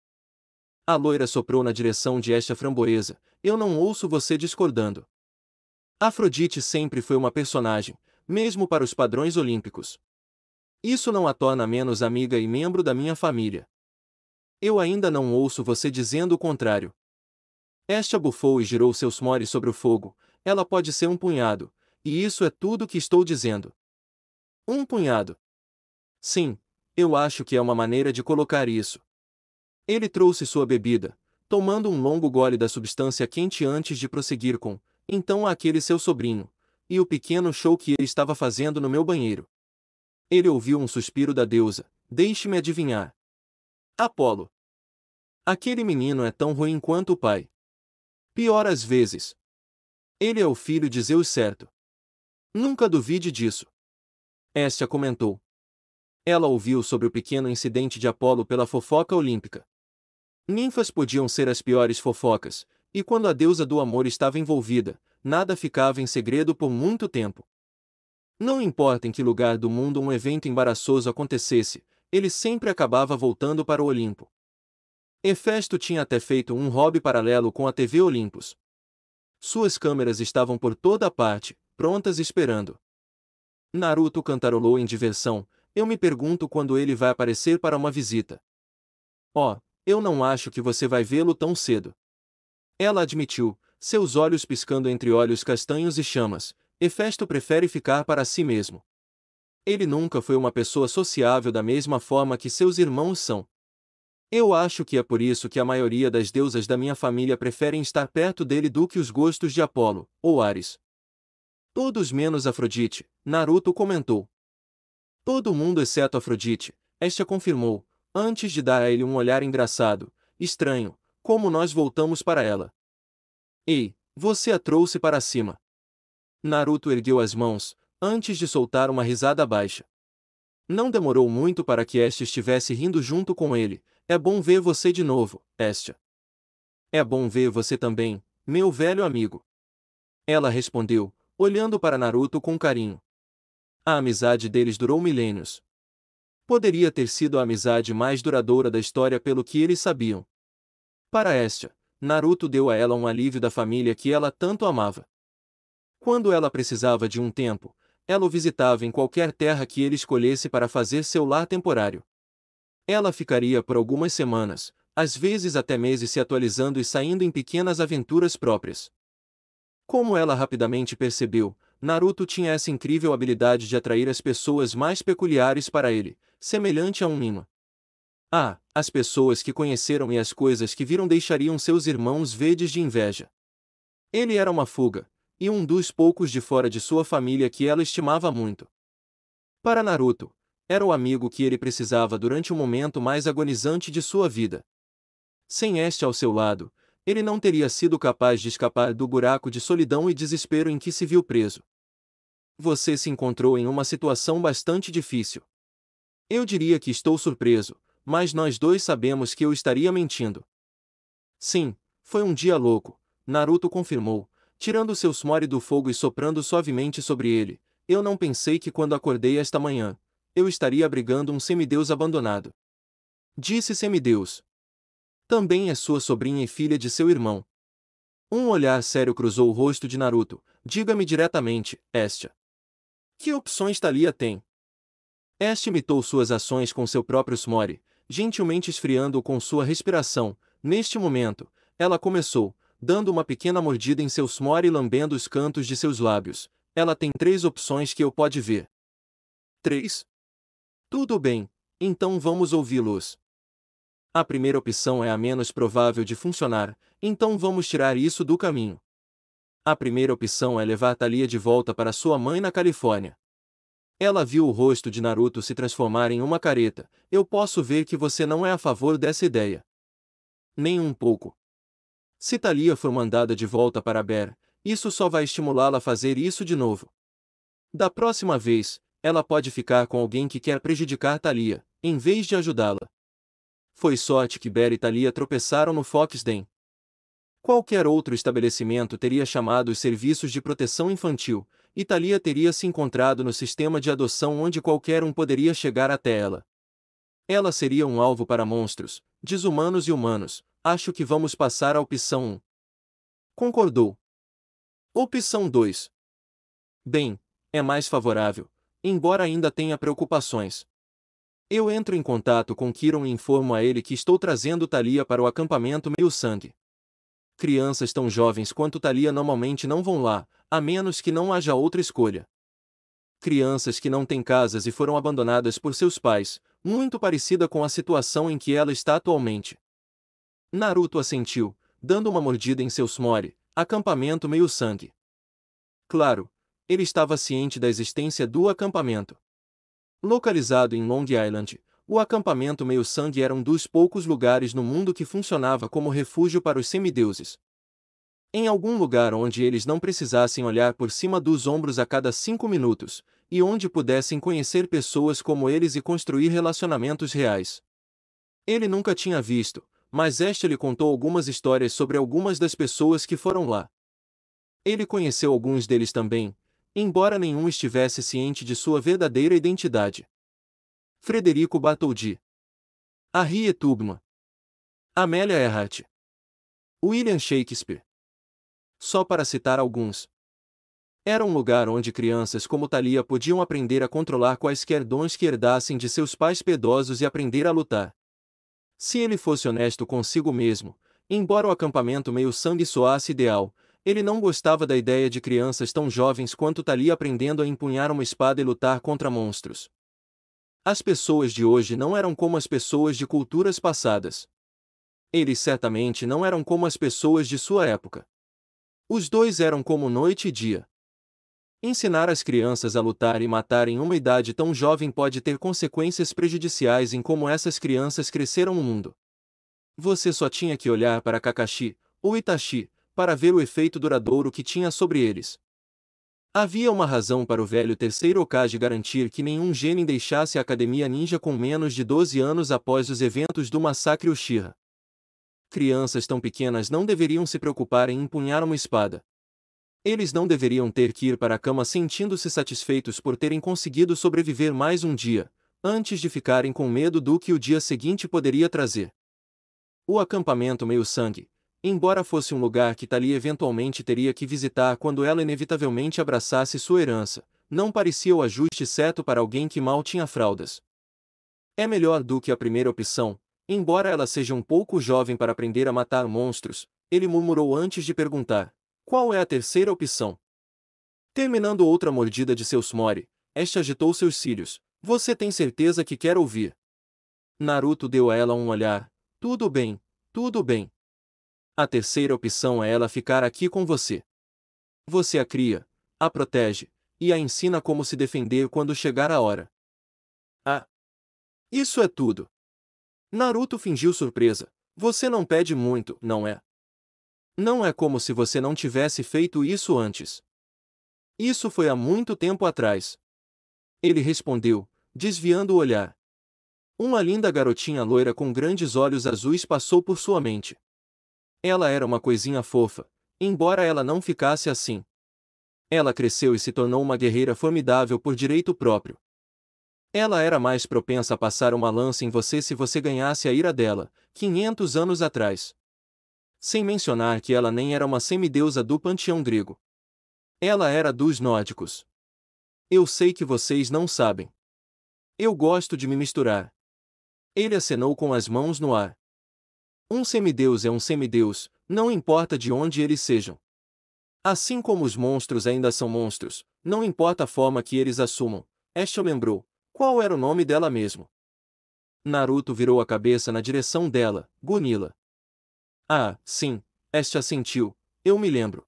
A loira soprou na direção de Estia Framboesa. Eu não ouço você discordando. Afrodite sempre foi uma personagem, mesmo para os padrões olímpicos. Isso não a torna menos amiga e membro da minha família. Eu ainda não ouço você dizendo o contrário. Estia bufou e girou seus mores sobre o fogo. Ela pode ser um punhado, e isso é tudo que estou dizendo. Um punhado. Sim, eu acho que é uma maneira de colocar isso. Ele trouxe sua bebida, tomando um longo gole da substância quente antes de prosseguir com: então aquele seu sobrinho, e o pequeno show que ele estava fazendo no meu banheiro. Ele ouviu um suspiro da deusa. Deixe-me adivinhar. Apolo. Aquele menino é tão ruim quanto o pai. Pior às vezes. Ele é o filho de Zeus, certo? Nunca duvide disso. Estia comentou. Ela ouviu sobre o pequeno incidente de Apolo pela fofoca olímpica. Ninfas podiam ser as piores fofocas, e quando a deusa do amor estava envolvida, nada ficava em segredo por muito tempo. Não importa em que lugar do mundo um evento embaraçoso acontecesse, ele sempre acabava voltando para o Olimpo. Hefesto tinha até feito um hobby paralelo com a TV Olympus. Suas câmeras estavam por toda a parte, prontas esperando. Naruto cantarolou em diversão. Eu me pergunto quando ele vai aparecer para uma visita. Oh, eu não acho que você vai vê-lo tão cedo. Ela admitiu, seus olhos piscando entre olhos castanhos e chamas. Hefesto prefere ficar para si mesmo. Ele nunca foi uma pessoa sociável da mesma forma que seus irmãos são. Eu acho que é por isso que a maioria das deusas da minha família preferem estar perto dele do que os gostos de Apolo, ou Ares. Todos menos Afrodite, Naruto comentou. Todo mundo exceto Afrodite, Estia confirmou, antes de dar a ele um olhar engraçado, estranho, como nós voltamos para ela. Ei, você a trouxe para cima. Naruto ergueu as mãos, antes de soltar uma risada baixa. Não demorou muito para que Estia estivesse rindo junto com ele. É bom ver você de novo, Estia. É bom ver você também, meu velho amigo. Ela respondeu, olhando para Naruto com carinho. A amizade deles durou milênios. Poderia ter sido a amizade mais duradoura da história pelo que eles sabiam. Para Estia, Naruto deu a ela um alívio da família que ela tanto amava. Quando ela precisava de um tempo, ela o visitava em qualquer terra que ele escolhesse para fazer seu lar temporário. Ela ficaria por algumas semanas, às vezes até meses se atualizando e saindo em pequenas aventuras próprias. Como ela rapidamente percebeu, Naruto tinha essa incrível habilidade de atrair as pessoas mais peculiares para ele, semelhante a um imã. Ah, as pessoas que conheceram e as coisas que viram deixariam seus irmãos verdes de inveja. Ele era uma fuga, e um dos poucos de fora de sua família que ela estimava muito. Para Naruto, era o amigo que ele precisava durante o momento mais agonizante de sua vida. Sem este ao seu lado, ele não teria sido capaz de escapar do buraco de solidão e desespero em que se viu preso. Você se encontrou em uma situação bastante difícil. Eu diria que estou surpreso, mas nós dois sabemos que eu estaria mentindo. Sim, foi um dia louco, Naruto confirmou. tirando seu smore do fogo e soprando suavemente sobre ele. Eu não pensei que quando acordei esta manhã, eu estaria abrigando um semideus abandonado. Disse semideus. Também é sua sobrinha e filha de seu irmão. Um olhar sério cruzou o rosto de Naruto. Diga-me diretamente, Estia. Que opções Thalia tem? Este imitou suas ações com seu próprio smore, gentilmente esfriando-o com sua respiração. Neste momento, ela começou, dando uma pequena mordida em seu smore e lambendo os cantos de seus lábios. Ela tem 3 opções que eu pode ver. 3? Tudo bem, então vamos ouvi-los. A primeira opção é a menos provável de funcionar, então vamos tirar isso do caminho. A primeira opção é levar Thalia de volta para sua mãe na Califórnia. Ela viu o rosto de Naruto se transformar em uma careta. Eu posso ver que você não é a favor dessa ideia. Nem um pouco. Se Thalia for mandada de volta para Bear, isso só vai estimulá-la a fazer isso de novo. Da próxima vez, ela pode ficar com alguém que quer prejudicar Thalia, em vez de ajudá-la. Foi sorte que Bear e Thalia tropeçaram no Fox Den. Qualquer outro estabelecimento teria chamado os serviços de proteção infantil, e Thalia teria se encontrado no sistema de adoção onde qualquer um poderia chegar até ela. Ela seria um alvo para monstros, desumanos e humanos. Acho que vamos passar à opção 1. Concordou. Opção 2. Bem, é mais favorável, embora ainda tenha preocupações. Eu entro em contato com Kiron e informo a ele que estou trazendo Thalia para o acampamento meio-sangue. Crianças tão jovens quanto Thalia normalmente não vão lá, a menos que não haja outra escolha. Crianças que não têm casas e foram abandonadas por seus pais, muito parecida com a situação em que ela está atualmente. Naruto assentiu, dando uma mordida em seu smore. Acampamento meio-sangue. Claro, ele estava ciente da existência do acampamento. Localizado em Long Island, o acampamento meio-sangue era um dos poucos lugares no mundo que funcionava como refúgio para os semideuses. Em algum lugar onde eles não precisassem olhar por cima dos ombros a cada 5 minutos, e onde pudessem conhecer pessoas como eles e construir relacionamentos reais. Ele nunca tinha visto, mas este lhe contou algumas histórias sobre algumas das pessoas que foram lá. Ele conheceu alguns deles também, embora nenhum estivesse ciente de sua verdadeira identidade. Frederico Bartholdi, Harriet Tubman, Amélia Earhart, William Shakespeare. Só para citar alguns. Era um lugar onde crianças como Thalia podiam aprender a controlar quaisquer dons que herdassem de seus pais piedosos e aprender a lutar. Se ele fosse honesto consigo mesmo, embora o acampamento meio-sangue soasse ideal, ele não gostava da ideia de crianças tão jovens quanto Thalia aprendendo a empunhar uma espada e lutar contra monstros. As pessoas de hoje não eram como as pessoas de culturas passadas. Eles certamente não eram como as pessoas de sua época. Os dois eram como noite e dia. Ensinar as crianças a lutar e matar em uma idade tão jovem pode ter consequências prejudiciais em como essas crianças cresceram no mundo. Você só tinha que olhar para Kakashi, ou Itachi, para ver o efeito duradouro que tinha sobre eles. Havia uma razão para o velho terceiro Hokage garantir que nenhum genin deixasse a Academia Ninja com menos de 12 anos após os eventos do massacre Uchiha. Crianças tão pequenas não deveriam se preocupar em empunhar uma espada. Eles não deveriam ter que ir para a cama sentindo-se satisfeitos por terem conseguido sobreviver mais um dia, antes de ficarem com medo do que o dia seguinte poderia trazer. O acampamento meio-sangue, embora fosse um lugar que Thalia eventualmente teria que visitar quando ela inevitavelmente abraçasse sua herança, não parecia o ajuste certo para alguém que mal tinha fraldas. É melhor do que a primeira opção, embora ela seja um pouco jovem para aprender a matar monstros, ele murmurou antes de perguntar. Qual é a terceira opção? Terminando outra mordida de seu smore, este agitou seus cílios. Você tem certeza que quer ouvir? Naruto deu a ela um olhar. Tudo bem, tudo bem. A terceira opção é ela ficar aqui com você. Você a cria, a protege, e a ensina como se defender quando chegar a hora. Ah! Isso é tudo. Naruto fingiu surpresa. Você não pede muito, não é? Não é como se você não tivesse feito isso antes. Isso foi há muito tempo atrás. Ele respondeu, desviando o olhar. Uma linda garotinha loira com grandes olhos azuis passou por sua mente. Ela era uma coisinha fofa, embora ela não ficasse assim. Ela cresceu e se tornou uma guerreira formidável por direito próprio. Ela era mais propensa a passar uma lança em você se você ganhasse a ira dela, 500 anos atrás. Sem mencionar que ela nem era uma semideusa do panteão grego. Ela era dos nórdicos. Eu sei que vocês não sabem. Eu gosto de me misturar. Ele acenou com as mãos no ar. Um semideus é um semideus, não importa de onde eles sejam. Assim como os monstros ainda são monstros, não importa a forma que eles assumam. Asha lembrou. Qual era o nome dela mesmo? Naruto virou a cabeça na direção dela, Gunilla. Ah, sim, Asha assentiu, eu me lembro.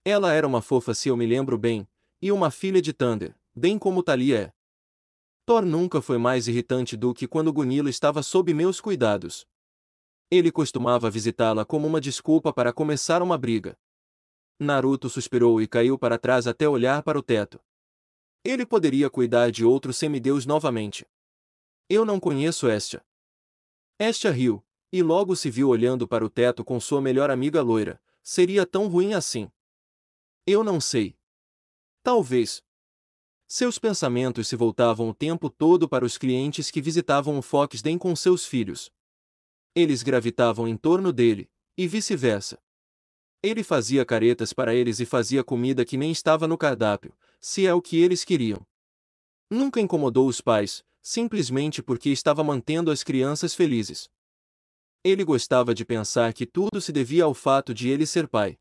Ela era uma fofa se eu me lembro bem, e uma filha de Thunder, bem como Thalia é. Thor nunca foi mais irritante do que quando Gunilla estava sob meus cuidados. Ele costumava visitá-la como uma desculpa para começar uma briga. Naruto suspirou e caiu para trás até olhar para o teto. Ele poderia cuidar de outro semideus novamente. Eu não conheço Asha. Asha riu, e logo se viu olhando para o teto com sua melhor amiga loira. Seria tão ruim assim? Eu não sei. Talvez. Seus pensamentos se voltavam o tempo todo para os clientes que visitavam o Foxden com seus filhos. Eles gravitavam em torno dele, e vice-versa. Ele fazia caretas para eles e fazia comida que nem estava no cardápio, se é o que eles queriam. Nunca incomodou os pais, simplesmente porque estava mantendo as crianças felizes. Ele gostava de pensar que tudo se devia ao fato de ele ser pai.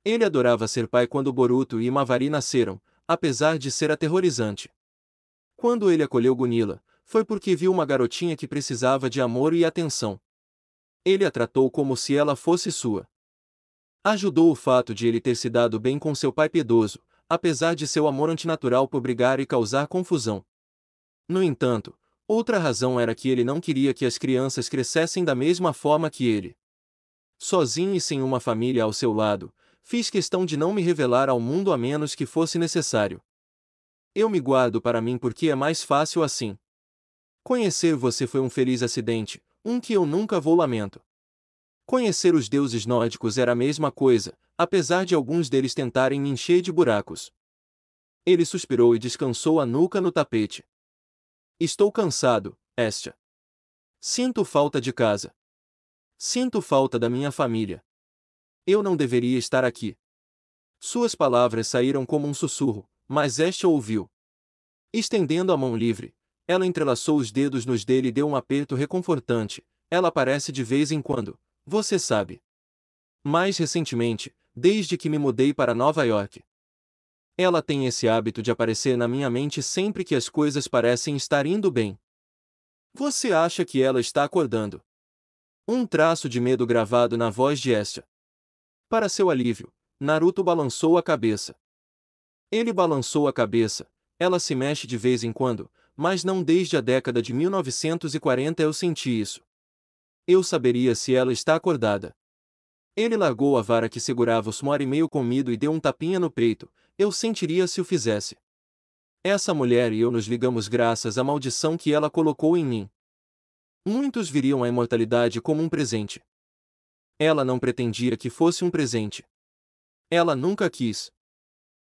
Ele adorava ser pai quando Boruto e Mavari nasceram, apesar de ser aterrorizante. Quando ele acolheu Gunilla, foi porque viu uma garotinha que precisava de amor e atenção. Ele a tratou como se ela fosse sua. Ajudou o fato de ele ter se dado bem com seu pai piedoso, apesar de seu amor antinatural por brigar e causar confusão. No entanto, outra razão era que ele não queria que as crianças crescessem da mesma forma que ele. Sozinho e sem uma família ao seu lado, fiz questão de não me revelar ao mundo a menos que fosse necessário. Eu me guardo para mim porque é mais fácil assim. Conhecer você foi um feliz acidente, um que eu nunca vou lamento. Conhecer os deuses nórdicos era a mesma coisa, apesar de alguns deles tentarem me encher de buracos. Ele suspirou e descansou a nuca no tapete. Estou cansado, Asha. Sinto falta de casa. Sinto falta da minha família. Eu não deveria estar aqui. Suas palavras saíram como um sussurro, mas Asha ouviu. Estendendo a mão livre, ela entrelaçou os dedos nos dele e deu um aperto reconfortante. Ela aparece de vez em quando, você sabe. Mais recentemente, desde que me mudei para Nova York. Ela tem esse hábito de aparecer na minha mente sempre que as coisas parecem estar indo bem. Você acha que ela está acordando? Um traço de medo gravado na voz de Asha. Para seu alívio, Naruto balançou a cabeça. Ele balançou a cabeça, ela se mexe de vez em quando, mas não desde a década de 1940 eu senti isso. Eu saberia se ela está acordada. Ele largou a vara que segurava o Smori meio comido e deu um tapinha no peito, eu sentiria se o fizesse. Essa mulher e eu nos ligamos graças à maldição que ela colocou em mim. Muitos viriam a imortalidade como um presente. Ela não pretendia que fosse um presente. Ela nunca quis.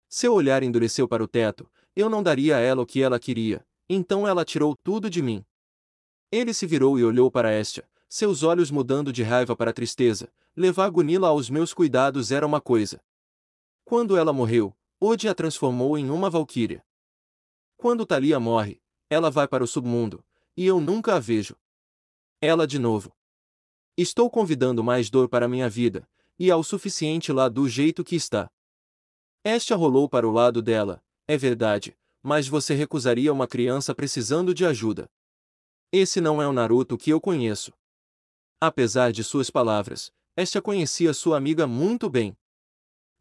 Seu olhar endureceu para o teto, eu não daria a ela o que ela queria, então ela tirou tudo de mim. Ele se virou e olhou para Asha, seus olhos mudando de raiva para tristeza. Levar Gunilla aos meus cuidados era uma coisa. Quando ela morreu, Odi a transformou em uma valquíria. Quando Thalia morre, ela vai para o submundo, e eu nunca a vejo. Ela de novo. Estou convidando mais dor para minha vida, e há o suficiente lá do jeito que está. Asha rolou para o lado dela, é verdade, mas você recusaria uma criança precisando de ajuda. Esse não é o Naruto que eu conheço. Apesar de suas palavras, Asha conhecia sua amiga muito bem.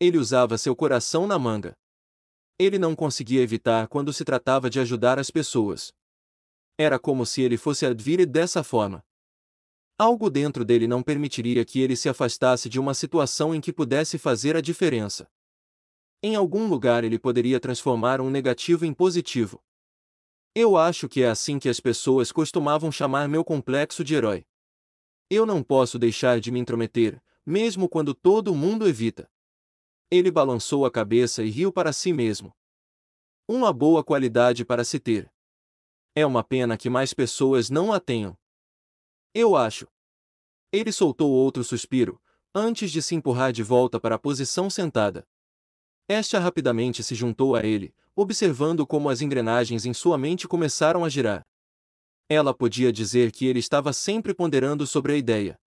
Ele usava seu coração na manga. Ele não conseguia evitar quando se tratava de ajudar as pessoas. Era como se ele fosse advir dessa forma. Algo dentro dele não permitiria que ele se afastasse de uma situação em que pudesse fazer a diferença. Em algum lugar ele poderia transformar um negativo em positivo. Eu acho que é assim que as pessoas costumavam chamar meu complexo de herói. Eu não posso deixar de me intrometer, mesmo quando todo mundo evita. Ele balançou a cabeça e riu para si mesmo. Uma boa qualidade para se ter. É uma pena que mais pessoas não a tenham. Eu acho. Ele soltou outro suspiro, antes de se empurrar de volta para a posição sentada. Esta rapidamente se juntou a ele, observando como as engrenagens em sua mente começaram a girar. Ela podia dizer que ele estava sempre ponderando sobre a ideia.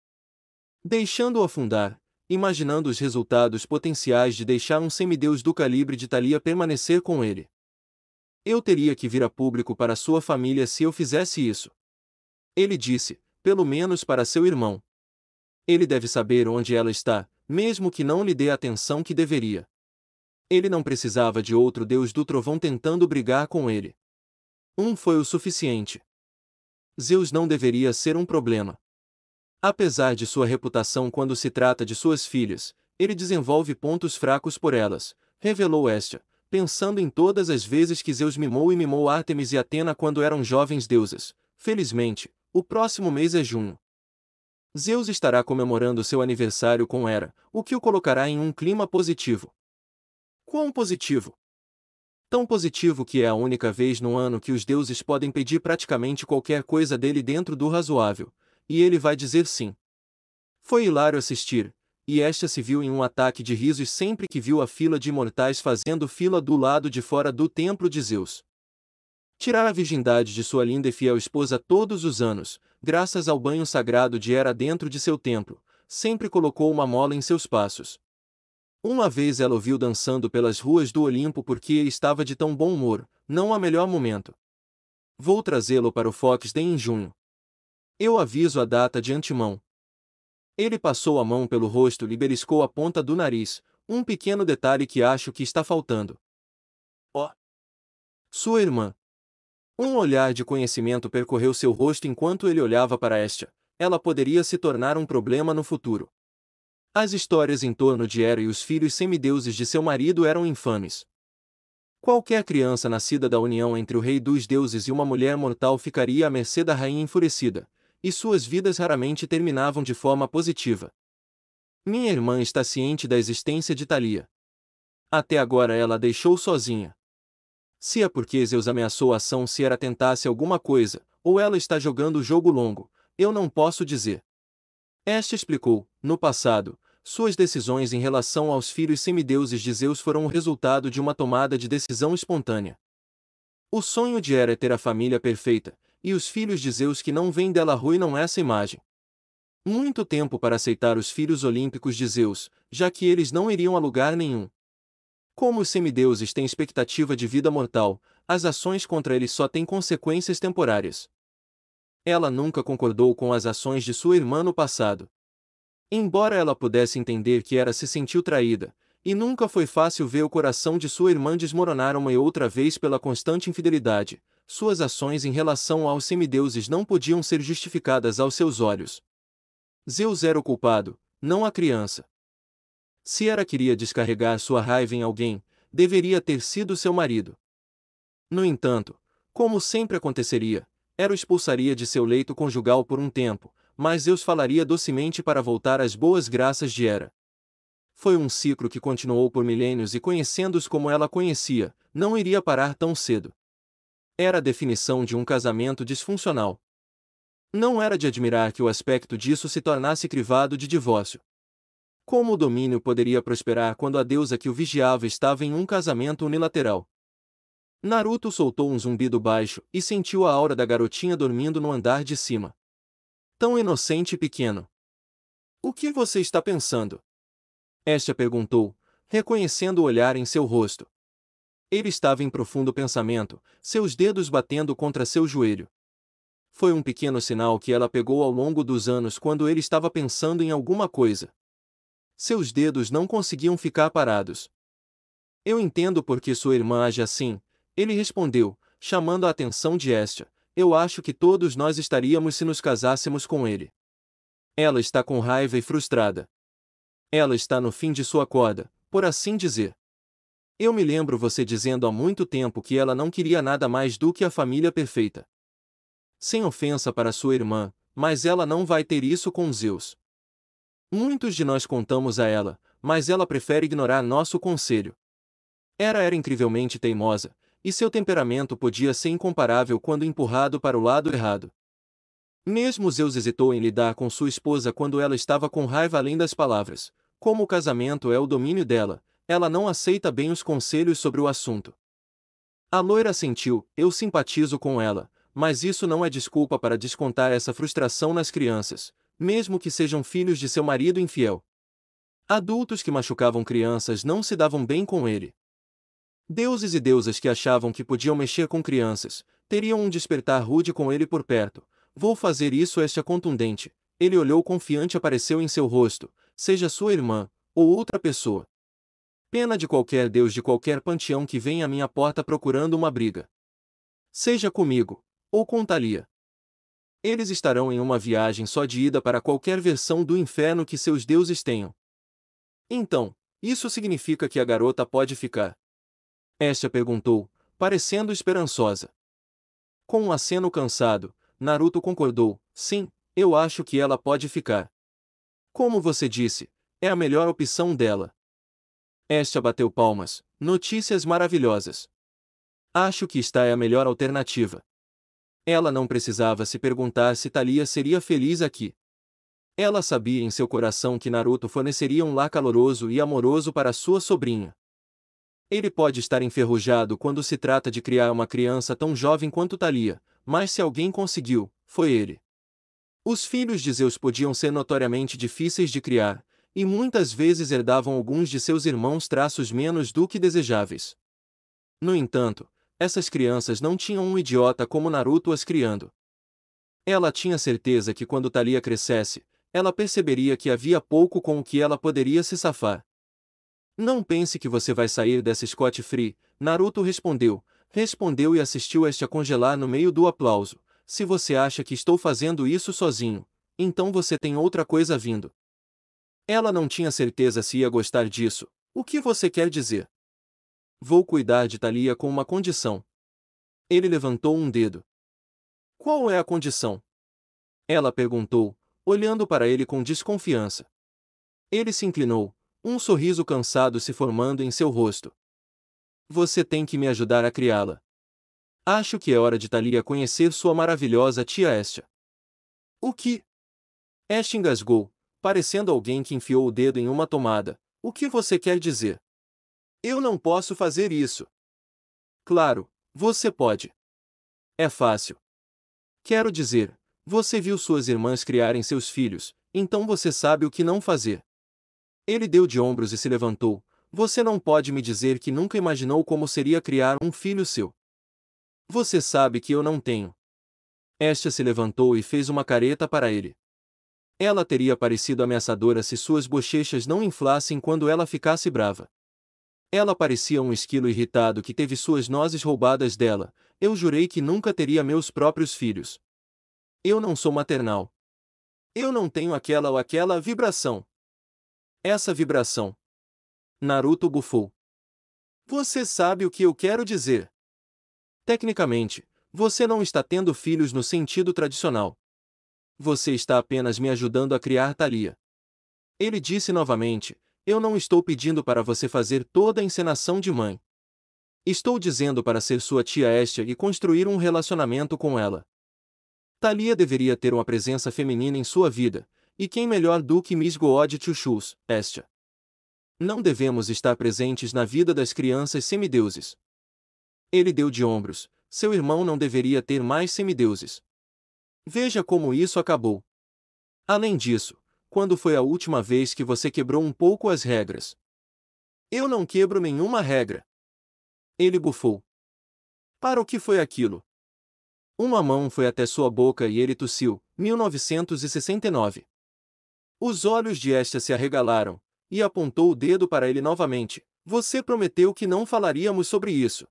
Deixando-o afundar, imaginando os resultados potenciais de deixar um semideus do calibre de Thalia permanecer com ele. Eu teria que vir a público para sua família se eu fizesse isso. Ele disse, pelo menos para seu irmão. Ele deve saber onde ela está, mesmo que não lhe dê a atenção que deveria. Ele não precisava de outro deus do trovão tentando brigar com ele. Um foi o suficiente. Zeus não deveria ser um problema. Apesar de sua reputação quando se trata de suas filhas, ele desenvolve pontos fracos por elas, revelou Hestia, pensando em todas as vezes que Zeus mimou Ártemis e Atena quando eram jovens deusas. Felizmente, o próximo mês é junho. Zeus estará comemorando seu aniversário com Hera, o que o colocará em um clima positivo. Quão positivo? Tão positivo que é a única vez no ano que os deuses podem pedir praticamente qualquer coisa dele dentro do razoável, e ele vai dizer sim. Foi hilário assistir, e esta se viu em um ataque de risos sempre que viu a fila de imortais fazendo fila do lado de fora do templo de Zeus. Tirar a virgindade de sua linda e fiel esposa todos os anos, graças ao banho sagrado de Hera dentro de seu templo, sempre colocou uma mola em seus passos. Uma vez ela o viu dançando pelas ruas do Olimpo porque ele estava de tão bom humor, não há melhor momento. Vou trazê-lo para o Fox Day em junho. Eu aviso a data de antemão. Ele passou a mão pelo rosto e beliscou a ponta do nariz, um pequeno detalhe que acho que está faltando. Oh! Sua irmã. Um olhar de conhecimento percorreu seu rosto enquanto ele olhava para Hestia. Ela poderia se tornar um problema no futuro. As histórias em torno de Hera e os filhos semideuses de seu marido eram infames. Qualquer criança nascida da união entre o rei dos deuses e uma mulher mortal ficaria à mercê da rainha enfurecida, e suas vidas raramente terminavam de forma positiva. Minha irmã está ciente da existência de Thalia. Até agora ela a deixou sozinha. Se é porque Zeus ameaçou a ação se Hera tentasse alguma coisa, ou ela está jogando o jogo longo, eu não posso dizer. Este explicou, no passado, suas decisões em relação aos filhos semideuses de Zeus foram o resultado de uma tomada de decisão espontânea. O sonho de Hera é ter a família perfeita, e os filhos de Zeus que não vêm dela arruinam essa imagem. Muito tempo para aceitar os filhos olímpicos de Zeus, já que eles não iriam a lugar nenhum. Como os semideuses têm expectativa de vida mortal, as ações contra eles só têm consequências temporárias. Ela nunca concordou com as ações de sua irmã no passado. Embora ela pudesse entender que Hera se sentiu traída, e nunca foi fácil ver o coração de sua irmã desmoronar uma e outra vez pela constante infidelidade, suas ações em relação aos semideuses não podiam ser justificadas aos seus olhos. Zeus era o culpado, não a criança. Se Hera queria descarregar sua raiva em alguém, deveria ter sido seu marido. No entanto, como sempre aconteceria, Hera o expulsaria de seu leito conjugal por um tempo, mas Zeus falaria docemente para voltar às boas graças de Hera. Foi um ciclo que continuou por milênios e conhecendo-os como ela conhecia, não iria parar tão cedo. Era a definição de um casamento disfuncional. Não era de admirar que o aspecto disso se tornasse crivado de divórcio. Como o domínio poderia prosperar quando a deusa que o vigiava estava em um casamento unilateral? Naruto soltou um zumbido baixo e sentiu a aura da garotinha dormindo no andar de cima. Tão inocente e pequeno. O que você está pensando? Hestia perguntou, reconhecendo o olhar em seu rosto. Ele estava em profundo pensamento, seus dedos batendo contra seu joelho. Foi um pequeno sinal que ela pegou ao longo dos anos quando ele estava pensando em alguma coisa. Seus dedos não conseguiam ficar parados. Eu entendo por que sua irmã age assim, ele respondeu, chamando a atenção de Hestia. Eu acho que todos nós estaríamos se nos casássemos com ele. Ela está com raiva e frustrada. Ela está no fim de sua corda, por assim dizer. Eu me lembro você dizendo há muito tempo que ela não queria nada mais do que a família perfeita. Sem ofensa para sua irmã, mas ela não vai ter isso com Zeus. Muitos de nós contamos a ela, mas ela prefere ignorar nosso conselho. Era incrivelmente teimosa, e seu temperamento podia ser incomparável quando empurrado para o lado errado. Mesmo Zeus hesitou em lidar com sua esposa quando ela estava com raiva além das palavras. Como o casamento é o domínio dela, ela não aceita bem os conselhos sobre o assunto. A loira assentiu: eu simpatizo com ela, mas isso não é desculpa para descontar essa frustração nas crianças, mesmo que sejam filhos de seu marido infiel. Adultos que machucavam crianças não se davam bem com ele. Deuses e deusas que achavam que podiam mexer com crianças, teriam um despertar rude com ele por perto. Vou fazer isso, esta contundente. Ele olhou confiante, apareceu em seu rosto, seja sua irmã, ou outra pessoa. Pena de qualquer deus de qualquer panteão que venha à minha porta procurando uma briga. Seja comigo, ou com Thalia. Eles estarão em uma viagem só de ida para qualquer versão do inferno que seus deuses tenham. Então, isso significa que a garota pode ficar? Esta perguntou, parecendo esperançosa. Com um aceno cansado, Naruto concordou: sim, eu acho que ela pode ficar. Como você disse, é a melhor opção dela. Esta bateu palmas: notícias maravilhosas. Acho que esta é a melhor alternativa. Ela não precisava se perguntar se Thalia seria feliz aqui. Ela sabia em seu coração que Naruto forneceria um lar caloroso e amoroso para sua sobrinha. Ele pode estar enferrujado quando se trata de criar uma criança tão jovem quanto Thalia, mas se alguém conseguiu, foi ele. Os filhos de Zeus podiam ser notoriamente difíceis de criar, e muitas vezes herdavam alguns de seus irmãos traços menos do que desejáveis. No entanto, essas crianças não tinham um idiota como Naruto as criando. Ela tinha certeza que quando Thalia crescesse, ela perceberia que havia pouco com o que ela poderia se safar. Não pense que você vai sair dessa Scott Free, Naruto respondeu. Respondeu e assistiu este a congelar no meio do aplauso. Se você acha que estou fazendo isso sozinho, então você tem outra coisa vindo. Ela não tinha certeza se ia gostar disso. O que você quer dizer? Vou cuidar de Thalia com uma condição. Ele levantou um dedo. Qual é a condição? Ela perguntou, olhando para ele com desconfiança. Ele se inclinou, um sorriso cansado se formando em seu rosto. Você tem que me ajudar a criá-la. Acho que é hora de Thalia conhecer sua maravilhosa tia Estia. O que? Estia engasgou, parecendo alguém que enfiou o dedo em uma tomada. O que você quer dizer? Eu não posso fazer isso. Claro, você pode. É fácil. Quero dizer, você viu suas irmãs criarem seus filhos, então você sabe o que não fazer. Ele deu de ombros e se levantou. Você não pode me dizer que nunca imaginou como seria criar um filho seu. Você sabe que eu não tenho. Estia se levantou e fez uma careta para ele. Ela teria parecido ameaçadora se suas bochechas não inflassem quando ela ficasse brava. Ela parecia um esquilo irritado que teve suas nozes roubadas dela. Eu jurei que nunca teria meus próprios filhos. Eu não sou maternal. Eu não tenho aquela ou aquela vibração. Essa vibração. Naruto bufou. Você sabe o que eu quero dizer. Tecnicamente, você não está tendo filhos no sentido tradicional. Você está apenas me ajudando a criar Thalia. Ele disse novamente, eu não estou pedindo para você fazer toda a encenação de mãe. Estou dizendo para ser sua tia Estia e construir um relacionamento com ela. Thalia deveria ter uma presença feminina em sua vida, e quem melhor do que Miss God Chuchus, Estia? Não devemos estar presentes na vida das crianças semideuses. Ele deu de ombros, seu irmão não deveria ter mais semideuses. Veja como isso acabou. Além disso, quando foi a última vez que você quebrou um pouco as regras? Eu não quebro nenhuma regra. Ele bufou. Para o que foi aquilo? Uma mão foi até sua boca e ele tossiu. 1969. Os olhos de Estia se arregalaram, e apontou o dedo para ele novamente. Você prometeu que não falaríamos sobre isso.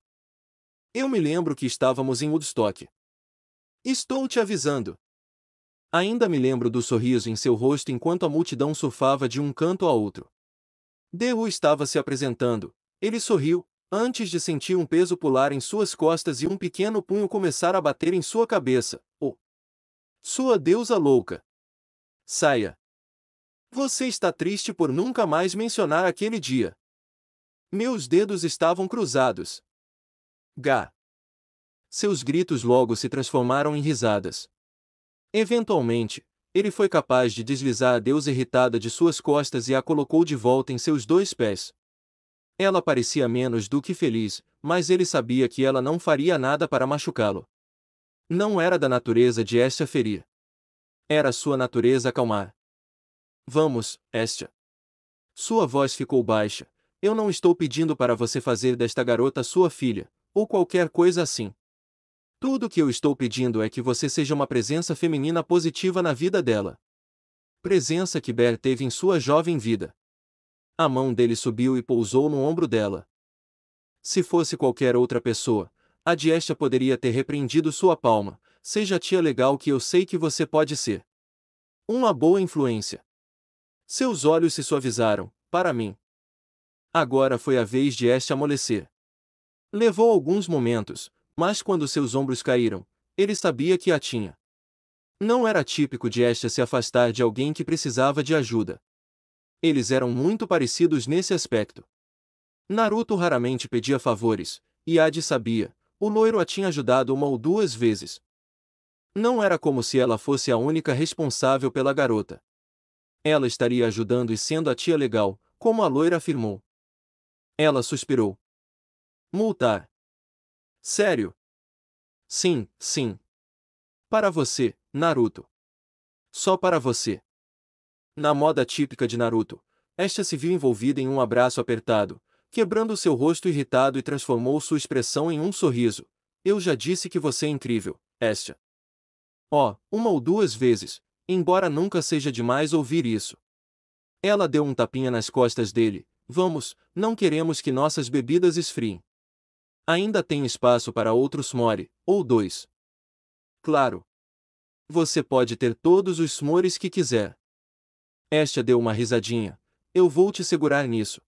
Eu me lembro que estávamos em Woodstock. Estou te avisando. Ainda me lembro do sorriso em seu rosto enquanto a multidão surfava de um canto a outro. Deru estava se apresentando. Ele sorriu, antes de sentir um peso pular em suas costas e um pequeno punho começar a bater em sua cabeça. Oh! Sua deusa louca! Saia! Você está triste por nunca mais mencionar aquele dia. Meus dedos estavam cruzados. Gá. Seus gritos logo se transformaram em risadas. Eventualmente, ele foi capaz de deslizar a deusa irritada de suas costas e a colocou de volta em seus 2 pés. Ela parecia menos do que feliz, mas ele sabia que ela não faria nada para machucá-lo. Não era da natureza de Estia ferir. Era sua natureza acalmar. Vamos, Estia. Sua voz ficou baixa. Eu não estou pedindo para você fazer desta garota sua filha, ou qualquer coisa assim. Tudo o que eu estou pedindo é que você seja uma presença feminina positiva na vida dela. Presença que Bear teve em sua jovem vida. A mão dele subiu e pousou no ombro dela. Se fosse qualquer outra pessoa, a Diestia poderia ter repreendido sua palma. Seja a tia legal que eu sei que você pode ser. Uma boa influência. Seus olhos se suavizaram, para mim. Agora foi a vez de Estia amolecer. Levou alguns momentos, mas quando seus ombros caíram, ele sabia que a tinha. Não era típico de Estia se afastar de alguém que precisava de ajuda. Eles eram muito parecidos nesse aspecto. Naruto raramente pedia favores, e Adi sabia, o loiro a tinha ajudado 1 ou 2 vezes. Não era como se ela fosse a única responsável pela garota. Ela estaria ajudando e sendo a tia legal, como a loira afirmou. Ela suspirou. Multar. Sério? Sim, sim. Para você, Naruto. Só para você. Na moda típica de Naruto, esta se viu envolvida em um abraço apertado, quebrando seu rosto irritado e transformou sua expressão em um sorriso. Eu já disse que você é incrível, Estia. Oh, 1 ou 2 vezes, embora nunca seja demais ouvir isso. Ela deu um tapinha nas costas dele. Vamos, não queremos que nossas bebidas esfriem. Ainda tem espaço para outro s'more, ou 2. Claro. Você pode ter todos os s'mores que quiser. Estia deu uma risadinha. Eu vou te segurar nisso.